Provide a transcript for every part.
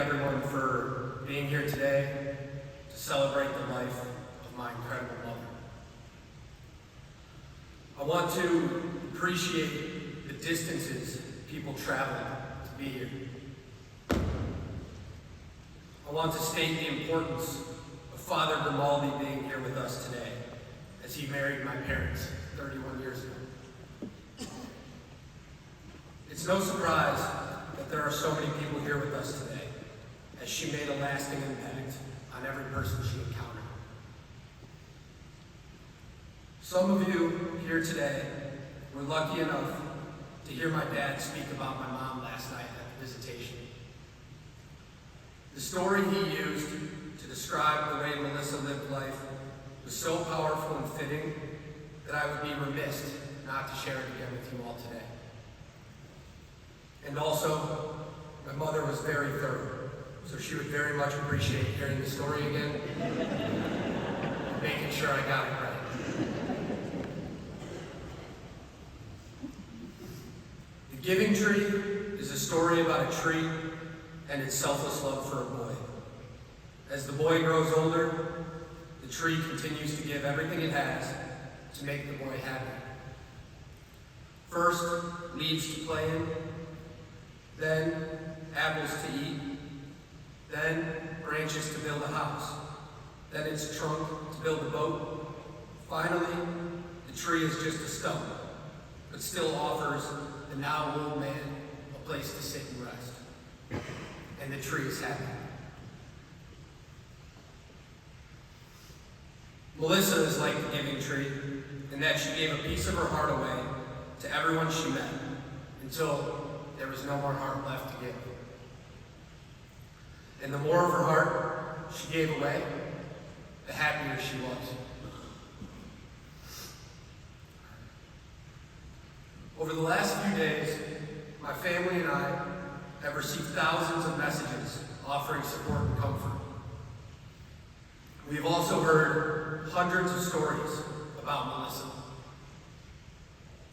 everyone for being here today to celebrate the life of my incredible mother. I want to appreciate the distances people traveled to be here. I want to state the importance of Father Grimaldi being here with us today, as he married my parents 31 years ago. It's no surprise that there are so many people here with us today, as she made a lasting impact on every person she encountered. Some of you here today were lucky enough to hear my dad speak about my mom last night at the visitation. The story he used to describe the way Melissa lived life was so powerful and fitting that I would be remiss not to share it again with you all today. And also, my mother was very thorough, so she would very much appreciate hearing the story again and making sure I got it right. The Giving Tree is a story about a tree and its selfless love for a boy. As the boy grows older, the tree continues to give everything it has to make the boy happy. First, leaves to play in, then apples to eat, then branches to build a house, then its trunk to build a boat. Finally, the tree is just a stump, but still offers the now old man a place to sit and rest. And the tree is happy. Melissa is like the Giving Tree in that she gave a piece of her heart away to everyone she met until there was no more heart left to give. And the more of her heart she gave away, the happier she was. Over the last few days, my family and I have received thousands of messages offering support and comfort. We've also heard hundreds of stories about Melissa.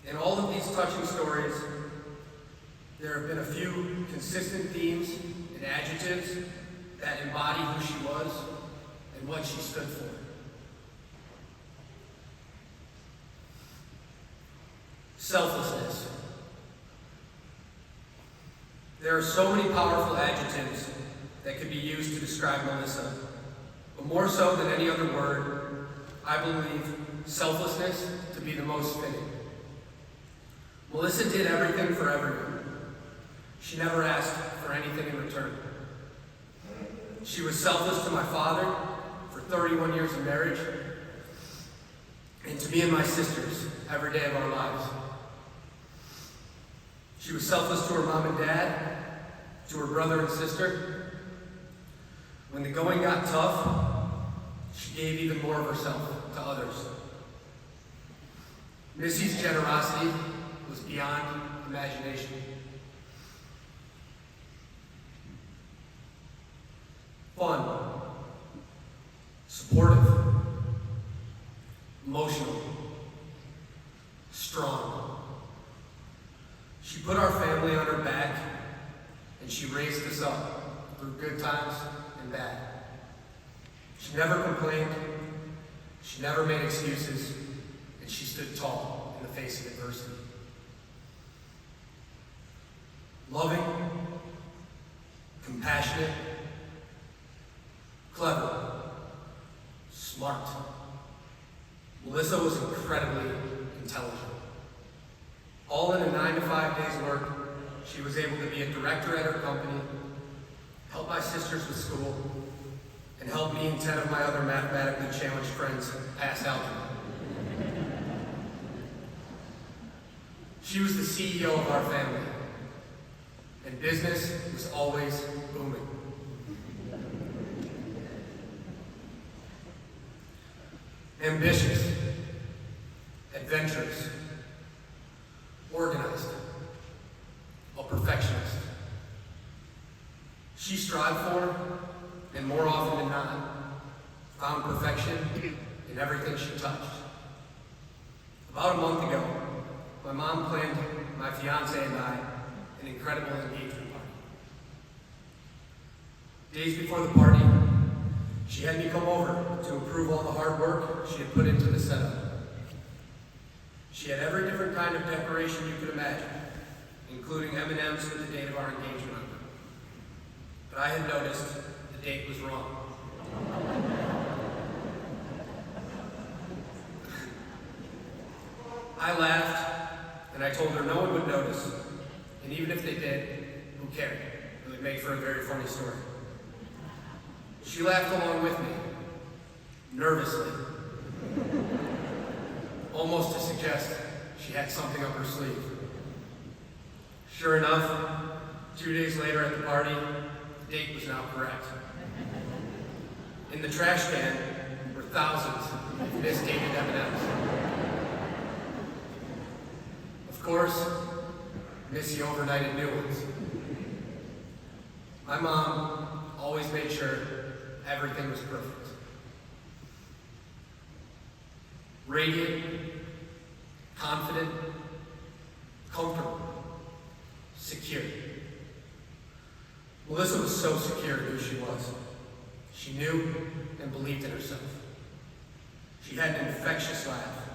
In all of these touching stories, there have been a few consistent themes and adjectives that embody who she was and what she stood for. Selflessness. There are so many powerful adjectives that could be used to describe Melissa, but more so than any other word, I believe selflessness to be the most fitting. Melissa did everything for everyone. She never asked for anything in return. She was selfless to my father for 31 years of marriage, and to me and my sisters every day of our lives. She was selfless to her mom and dad, to her brother and sister. When the going got tough, she gave even more of herself to others. Missy's generosity was beyond imagination. Fun, supportive, emotional, strong. She put our family on her back, and she raised us up through good times and bad. She never complained, she never made excuses, and she stood tall in the face of adversity. Loving, compassionate, clever, smart. Melissa was incredibly intelligent. All in a 9 to 5 days work, she was able to be a director at her company, help my sisters with school, and help me and 10 of my other mathematically challenged friends pass algebra. She was the CEO of our family, and business was always booming. Ambitious, adventurous, organized, a perfectionist. She strived for, and more often than not, found perfection in everything she touched. About a month ago, my mom planned my fiance and I an incredible engagement party. Days before the party, she had me come over to approve all the hard work she had put into the setup. She had every different kind of decoration you could imagine, including M&Ms with the date of our engagement on them. But I had noticed the date was wrong. I laughed, and I told her no one would notice, and even if they did, who cared? It would make for a very funny story. She laughed along with me, nervously, almost to suggest she had something up her sleeve. Sure enough, 2 days later at the party, the date was now correct. In the trash can were thousands of misdated M&Ms. Of course, Missy overnighted new ones. My mom always made sure everything was perfect. Radiant, confident, comfortable, secure. Melissa was so secure in who she was. She knew and believed in herself. She had an infectious laugh,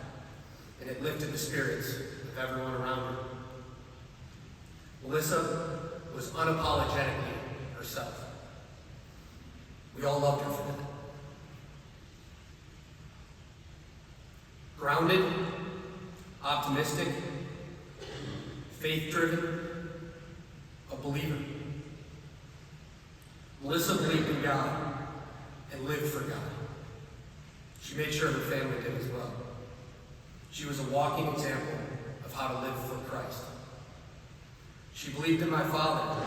and it lifted the spirits of everyone around her. Melissa was unapologetically herself. We all loved her for that. Grounded, optimistic, faith-driven, a believer. Melissa believed in God and lived for God. She made sure her family did as well. She was a walking example of how to live for Christ. She believed in my father.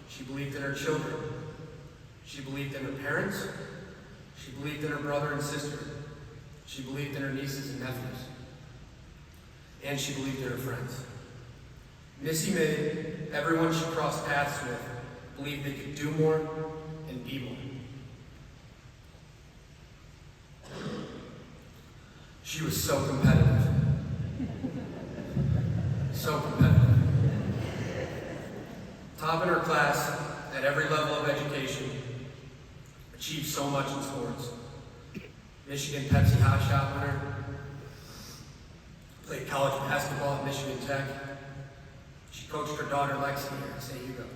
She believed in her children. She believed in her parents. She believed in her brother and sister. She believed in her nieces and nephews. And she believed in her friends. Missy made everyone she crossed paths with believe they could do more and be more. She was so competitive. So competitive. Top in her class at every level of education, achieved so much in sports. Michigan Pepsi Hot Shot winner, played college basketball at Michigan Tech. She coached her daughter Lexi here at St Hugo.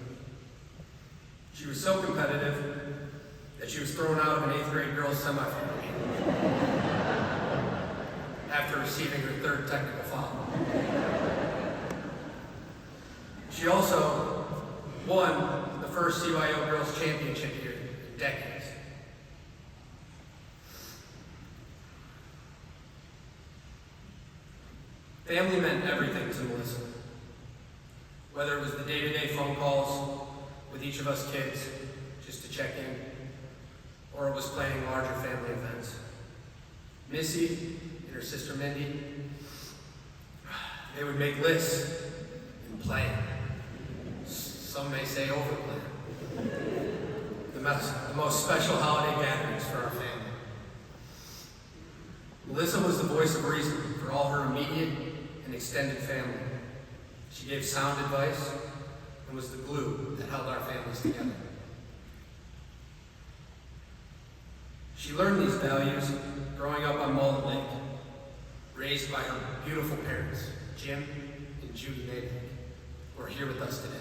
She was so competitive that she was thrown out of an 8th grade girls semifinal game after receiving her 3rd technical foul. She also won the first CYO Girls Championship here in decades. Family meant everything to Melissa. Whether it was the day-to-day phone calls with each of us kids just to check in, or it was planning larger family events. Missy and her sister Mindy, they would make lists and plan. Some may say overplan. The most special holiday gatherings for our family. Melissa was the voice of reason for all her immediate and extended family. She gave sound advice and was the glue that held our families together. She learned these values growing up on Mullet Lake, raised by her beautiful parents, Jim and Judy Maybank, who are here with us today.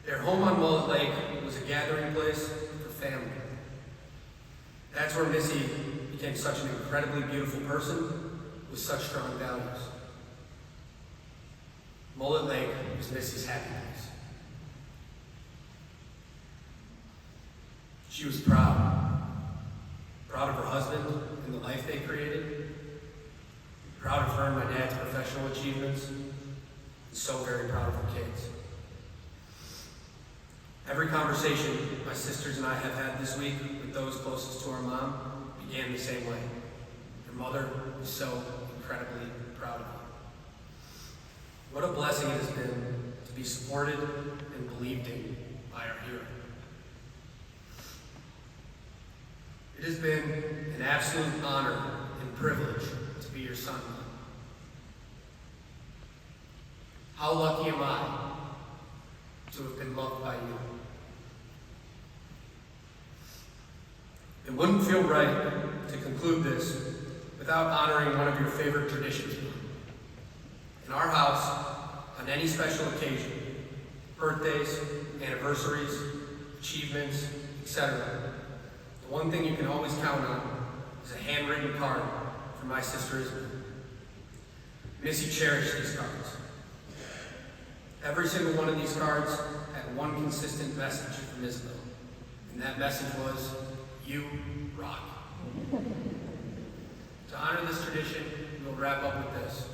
Their home on Mullet Lake was a gathering place for family. That's where Missy became such an incredibly beautiful person with such strong values. Mullet Lake was Missy's happy place. She was proud. Proud of her husband and the life they created. Proud of her and my dad's professional achievements. And so very proud of her kids. Every conversation my sisters and I have had this week with those closest to our mom began the same way. Her mother was so incredibly proud of her. What a blessing it has been to be supported and believed in by our hero. It has been an absolute honor and privilege to be your son. How lucky am I to have been loved by you? It wouldn't feel right to conclude this without honoring one of your favorite traditions. In our house, on any special occasion, birthdays, anniversaries, achievements, etc., the one thing you can always count on is a handwritten card from my sister Isabel. Missy cherished these cards. Every single one of these cards had one consistent message from Isabel, and that message was, "You rock." To honor this tradition, we'll wrap up with this.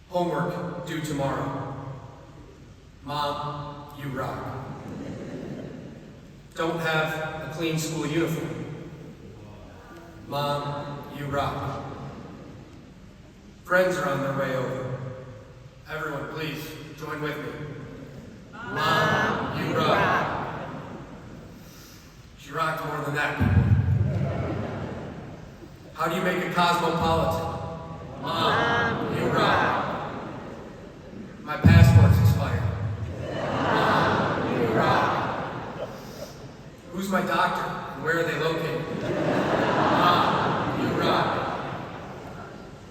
Homework due tomorrow. Mom, you rock. Don't have a clean school uniform. Mom, you rock. Friends are on their way over. Everyone, please, join with me. Mom, you rock. She rocked more than that, people. How do you make a cosmopolitan? Mom, you rock. My passport's expired. Mom, you rock. Who's my doctor and where are they located? Mom, you rock.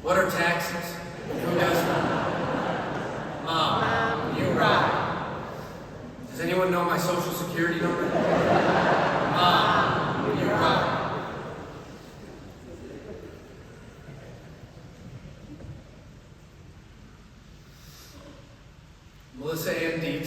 What are taxes? Who does them? Mom, you rock. Does anyone know my social security number? Mom, you rock. Melissa and Dee